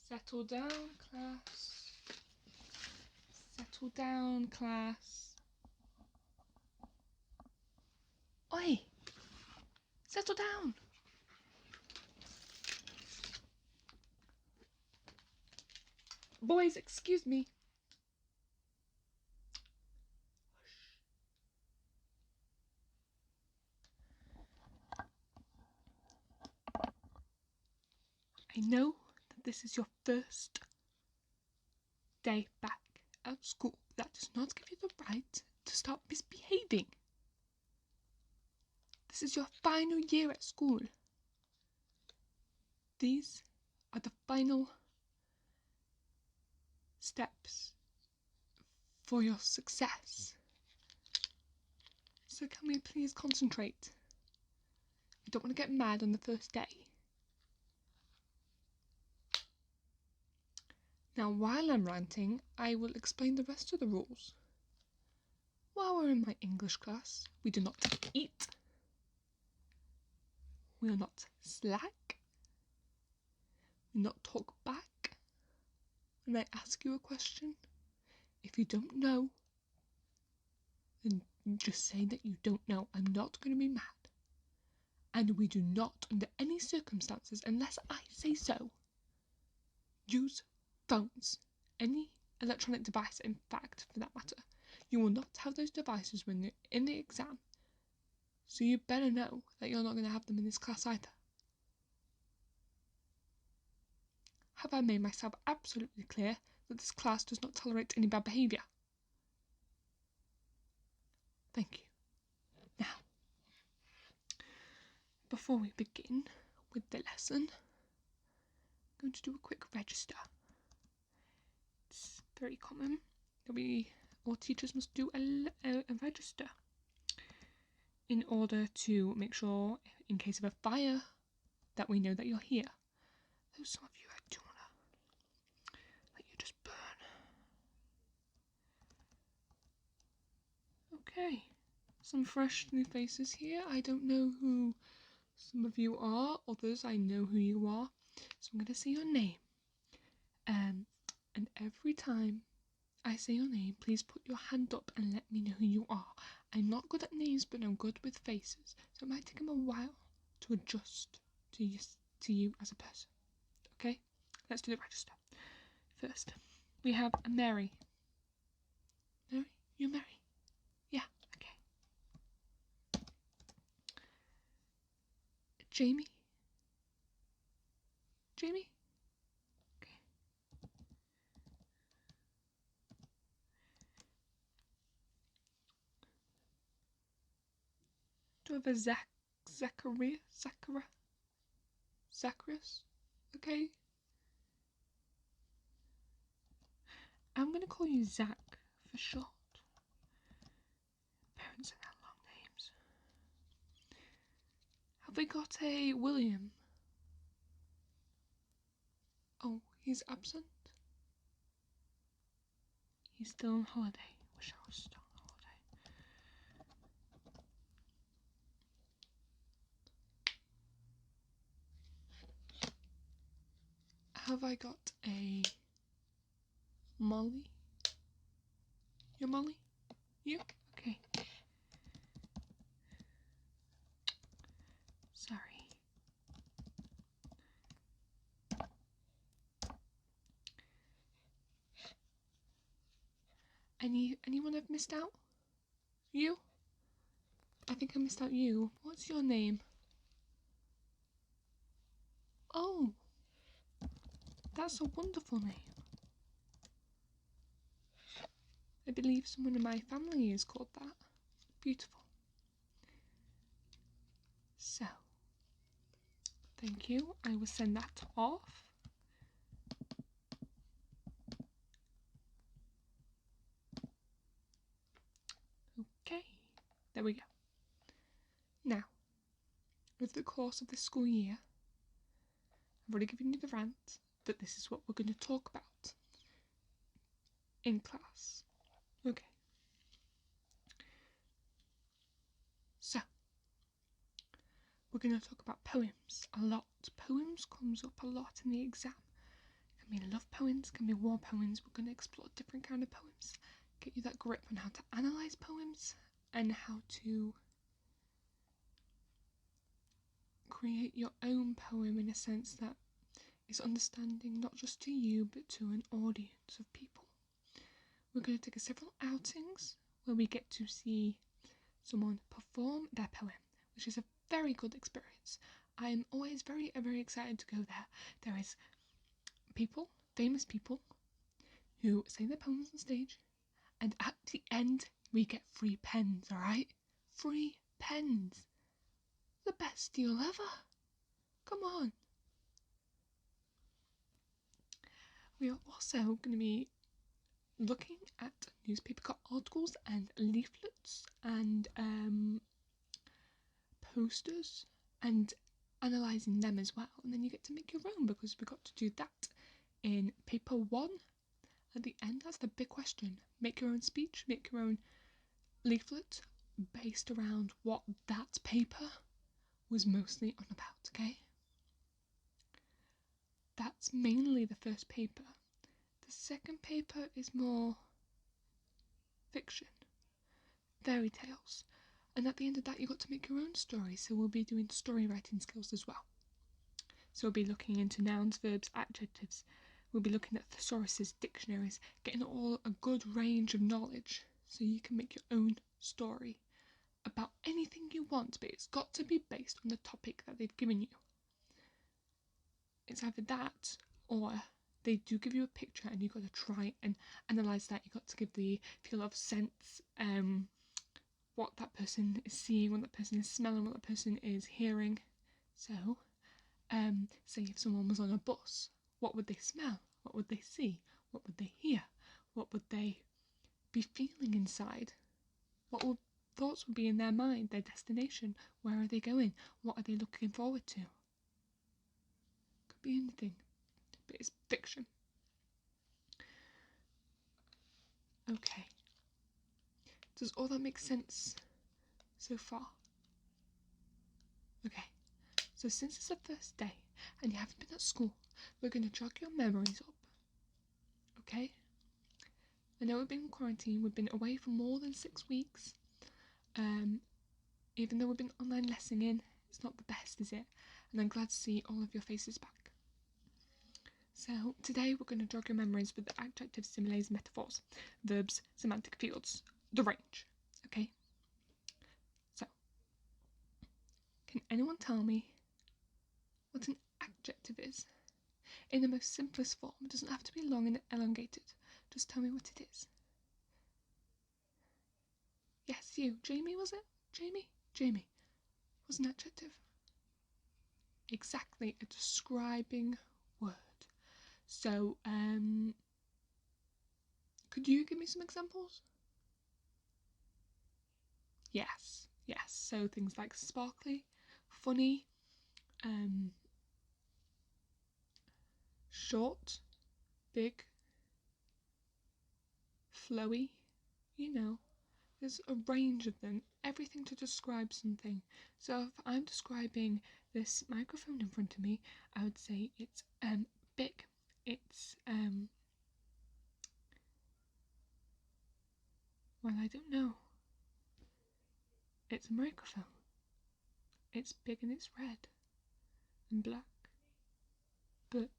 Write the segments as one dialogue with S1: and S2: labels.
S1: Settle down, class. Settle down, class. Oi! Settle down! Boys, excuse me. Hush. I know that this is your first day back at school. That does not give you the right to start misbehaving. This is your final year at school. These are the final steps for your success. So can we please concentrate? I don't want to get mad on the first day. Now, while I'm ranting, I will explain the rest of the rules. While we're in my English class, we do not eat. We will not slack. We will not talk back. When I ask you a question, if you don't know, then just say that you don't know. I'm not going to be mad. And we do not, under any circumstances, unless I say so, use phones. Any electronic device, in fact, for that matter. You will not have those devices when you're in the exam. So you better know that you're not going to have them in this class either. Have I made myself absolutely clear that this class does not tolerate any bad behaviour? Thank you. Now, before we begin with the lesson, I'm going to do a quick register. It's very common that all teachers must do a register in order to make sure, in case of a fire, that we know that you're here. Though some of you, I do want to let you just burn. Okay, some fresh new faces here. I don't know who some of you are. Others, I know who you are. So I'm going to say your name. And every time I say your name, please put your hand up and let me know who you are. I'm not good at names, but I'm good with faces. So it might take them a while to adjust to you as a person. Okay? Let's do the register. First, we have a Mary. Mary? You're Mary? Yeah, okay. Jamie? Jamie? Okay. Do I have a Zacharias? Okay. I'm going to call you Zach for short. Parents don't have long names. Have we got a William? Oh, he's absent? He's still on holiday. Wish I was still on holiday. Have I got a Molly? You're Molly? You? Okay. Sorry. Anyone I've missed out? You? I think I missed out you. What's your name? Oh, that's a wonderful name. I believe someone in my family is called that. Beautiful. So, thank you. I will send that off. Okay, there we go. Now, over the course of this school year, I've already given you the rant that this is what we're going to talk about in class. Okay. So, we're going to talk about poems a lot. Poems comes up a lot in the exam. Can be love poems, can be war poems. We're going to explore different kind of poems, get you that grip on how to analyse poems and how to create your own poem in a sense that is understanding not just to you but to an audience of people. We're going to take several outings where we get to see someone perform their poem, which is a very good experience. I am always very, very excited to go there. There is people, famous people, who say their poems on stage, and at the end we get free pens, alright? Free pens. The best deal ever. Come on. We are also going to be looking at newspaper articles and leaflets and posters and analysing them as well, and then you get to make your own because we got to do that in paper 1 at the end. That's the big question. Make your own speech, make your own leaflet based around what that paper was mostly on about, okay? That's mainly the first paper. The second paper is more fiction, fairy tales, and at the end of that you got to make your own story, so we'll be doing story writing skills as well. So we'll be looking into nouns, verbs, adjectives, we'll be looking at thesauruses, dictionaries, getting all a good range of knowledge so you can make your own story about anything you want, but it's got to be based on the topic that they've given you. It's either that or they do give you a picture and you've got to try and analyse that. You've got to give the feel of sense, what that person is seeing, what that person is smelling, what that person is hearing. So, say if someone was on a bus, what would they smell? What would they see? What would they hear? What would they be feeling inside? What thoughts would be in their mind, their destination? Where are they going? What are they looking forward to? Could be anything, but it's fiction. Okay. Does all that make sense so far? Okay. So since it's the first day and you haven't been at school, we're going to jog your memories up. Okay? I know we've been in quarantine, we've been away for more than 6 weeks. Even though we've been online lessoning, it's not the best, is it? And I'm glad to see all of your faces back. So today we're going to jog your memories with the adjectives, similes, metaphors, verbs, semantic fields, the range. Okay? So, can anyone tell me what an adjective is? In the most simplest form. It doesn't have to be long and elongated. Just tell me what it is. Yes, you. Jamie, was it? Jamie? Jamie. Was an adjective. Exactly, a describing word. So, could you give me some examples? Yes. So things like sparkly, funny, short, big, flowy, there's a range of them, everything to describe something. So if I'm describing this microphone in front of me, I would say it's big, it's well, I don't know, it's a microphone, it's big and it's red and black, but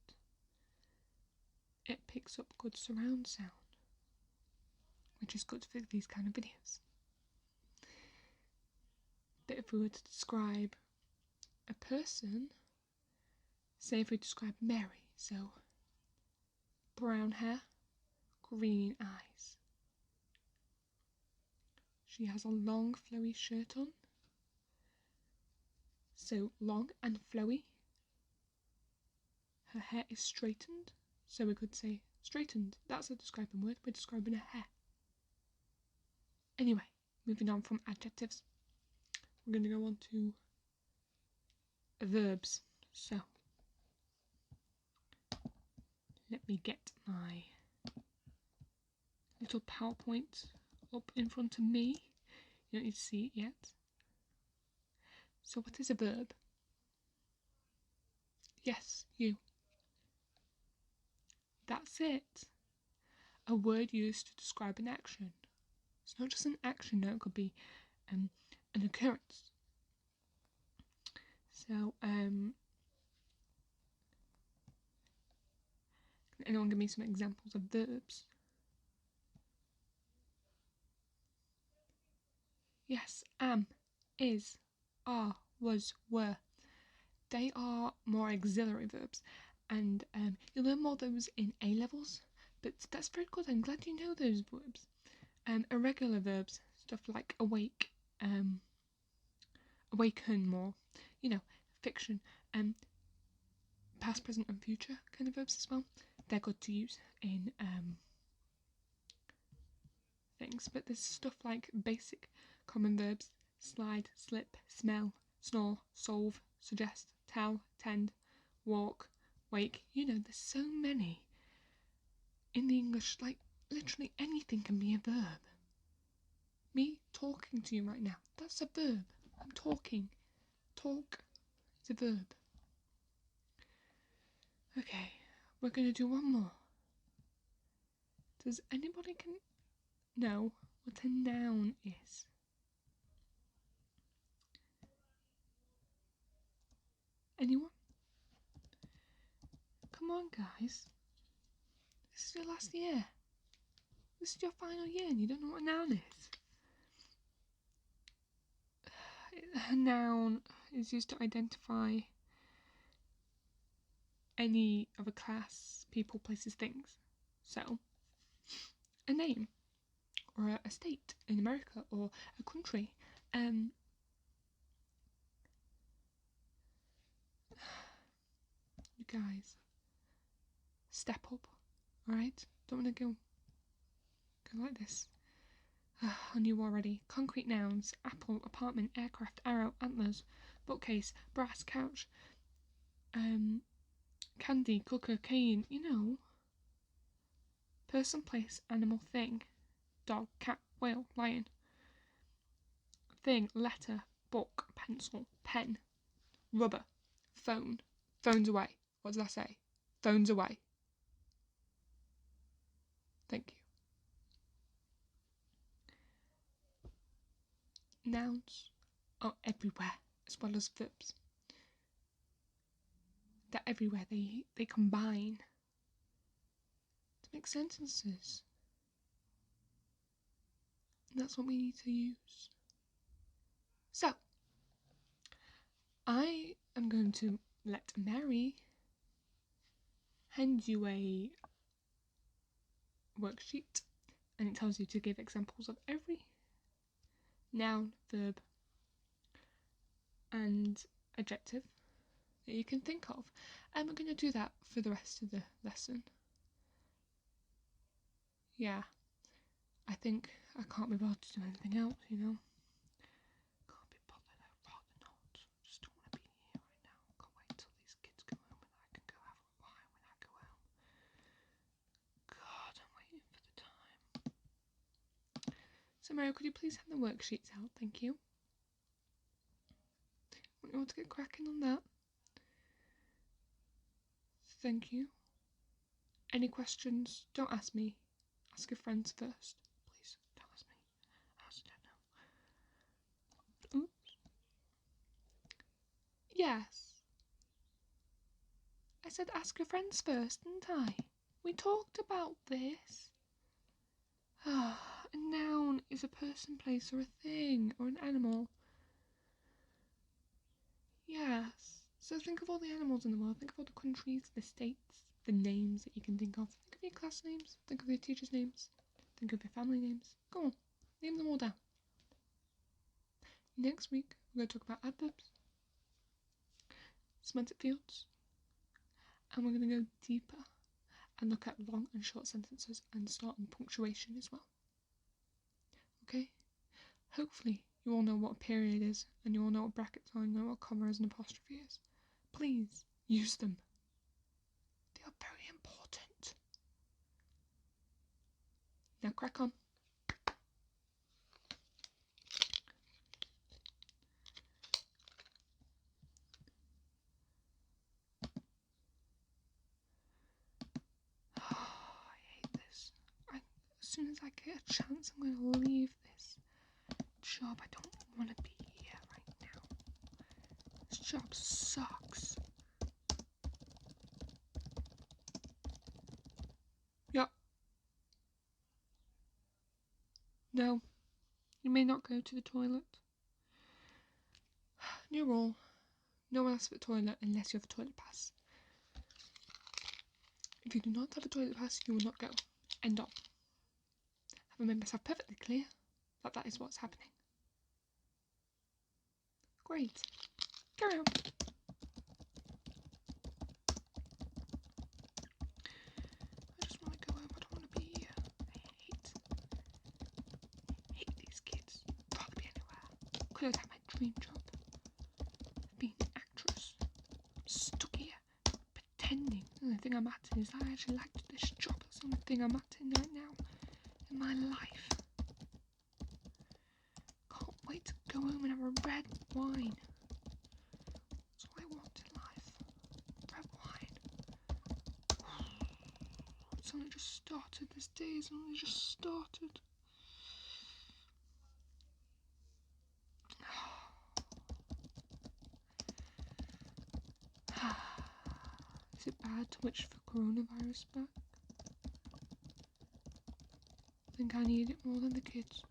S1: it picks up good surround sound, which is good for these kind of videos. But if we were to describe a person, say if we describe Mary, so brown hair, green eyes. She has a long flowy shirt on, so long and flowy. Her hair is straightened, so we could say straightened. That's a describing word, we're describing her hair. Anyway, moving on from adjectives, we're going to go on to verbs. So, let me get my little PowerPoint up in front of me. You don't need to see it yet. So what is a verb? Yes, you. That's it. A word used to describe an action. It's not just an action, no, it could be an occurrence. So, can anyone give me some examples of verbs? Yes, am, is, are, was, were. They are more auxiliary verbs, and you'll learn more of those in A-levels, but that's very good. I'm glad you know those verbs. Irregular verbs, stuff like awake, awaken more, fiction, past, present and future kind of verbs as well. They're good to use in things, but there's stuff like basic common verbs: slide, slip, smell, snore, solve, suggest, tell, tend, walk, wake. There's so many in the English, like literally anything can be a verb. Me talking to you right now, that's a verb. I'm talking. Talk is a verb. Okay, we're going to do one more. Does anybody know what a noun is? Anyone? Come on, guys. This is your last year. This is your final year and you don't know what a noun is. A noun is used to identify any of a class, people, places, things. So, a name, or a state in America, or a country. You guys, step up, alright? Don't want to go like this. I knew already. Concrete nouns: apple, apartment, aircraft, arrow, antlers, bookcase, brass, couch, candy, cooker, cane, person, place, animal, thing, dog, cat, whale, lion, thing, letter, book, pencil, pen, rubber, phone. Phone's away. What did I say? Phone's away. Thank you. Nouns are everywhere, as well as verbs. They're everywhere. They combine to make sentences. And that's what we need to use. So, I am going to let Mary hand you a worksheet, and it tells you to give examples of every noun, verb, and adjective that you can think of. And we're going to do that for the rest of the lesson. Yeah, I think I can't be bothered to do anything else, Can't be bothered, I'd rather not. Just don't want to be here right now. Can't wait till these kids go home and I can go have a wine when I go home. God, I'm waiting for the time. So Mary, could you please hand the worksheets out? Thank you. Want you all to get cracking on that? Thank you. Any questions? Don't ask me. Ask your friends first. Please, don't ask me. I also don't know. Oops. Yes. I said ask your friends first, didn't I? We talked about this. A noun is a person, place, or a thing, or an animal. Yes. So think of all the animals in the world. Think of all the countries, the states, the names that you can think of. Think of your class names. Think of your teachers' names. Think of your family names. Go on. Name them all down. Next week, we're going to talk about adverbs, semantic fields, and we're going to go deeper and look at long and short sentences and start on punctuation as well. Okay? Hopefully you all know what a period is, and you all know what brackets are, and you know what commas and apostrophe is. Please use them. They are very important. Now crack on. soon as I get a chance, I'm going to leave this job. I don't want to be here right now. This job sucks. Yep. No, you may not go to the toilet. New rule. No one asks for a toilet unless you have a toilet pass. If you do not have a toilet pass, you will not go. End of. I've made myself perfectly clear that that is what's happening. Great. Carry on. I just want to go home. I don't want to be here. I hate these kids. I'd rather be anywhere. Could have had my dream job. Being an actress. I'm stuck here. Pretending. The only thing I'm acting is I actually liked this job. That's the only thing I'm acting right now in my life. Can't wait to go home and have a red wine. That's all I want in life. Red wine. It's only just started. This day has only just started. Is it bad to wish for coronavirus back? I think I need it more than the kids.